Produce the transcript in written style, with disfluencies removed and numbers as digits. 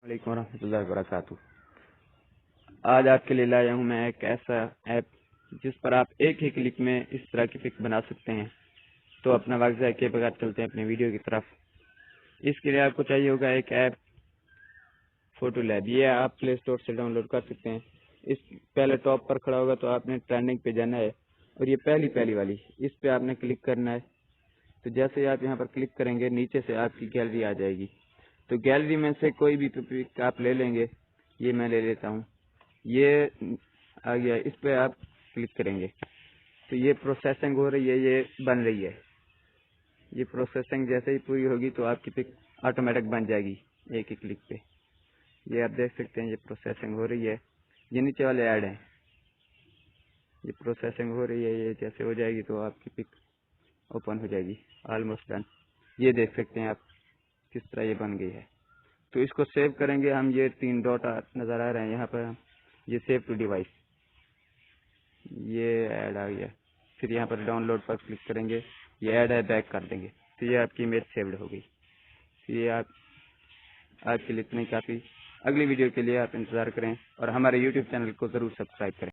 वालेकुम रहमतुल्लाहि वबरकातुहू। आज आपके लिए लाया हूँ मैं एक ऐसा ऐप जिस पर आप एक ही क्लिक में इस तरह की पिक बना सकते हैं। तो अपना वक्त ज़ाया किए बगैर चलते हैं अपने वीडियो की तरफ। इसके लिए आपको चाहिए होगा एक ऐप फोटो लैब। ये आप प्ले स्टोर से डाउनलोड कर सकते हैं। इस पहले टॉप पर खड़ा होगा तो आपने ट्रेंडिंग पे जाना है और ये पहली पहली वाली इस पे आपने क्लिक करना है। तो जैसे ही आप यहाँ पर क्लिक करेंगे नीचे से आपकी गैलरी आ जाएगी। तो गैलरी में से कोई भी पिक आप ले लेंगे। ये मैं ले लेता हूँ, ये आ गया। इस पे आप क्लिक करेंगे तो ये प्रोसेसिंग हो रही है, ये बन रही है। ये प्रोसेसिंग जैसे ही पूरी होगी तो आपकी पिक ऑटोमेटिक बन जाएगी एक ही क्लिक पे। ये आप देख सकते हैं, ये प्रोसेसिंग हो रही है। ये नीचे वाले ऐड हैं, ये प्रोसेसिंग हो रही है। ये जैसे हो जाएगी तो आपकी पिक ओपन हो जाएगी। Almost done. ये देख सकते हैं आप किस तरह ये बन गई है। तो इसको सेव करेंगे हम। ये 3 डॉट नज़र आ रहे हैं यहाँ पर, ये सेव टू डिवाइस, ये ऐड आ गया। फिर यहाँ पर डाउनलोड पर क्लिक करेंगे, ये ऐड है, बैक कर देंगे तो ये आपकी इमेज सेव्ड हो गई। तो ये आप आज के लिए इतनी काफ़ी। अगली वीडियो के लिए आप इंतज़ार करें और हमारे YouTube चैनल को ज़रूर सब्सक्राइब करें।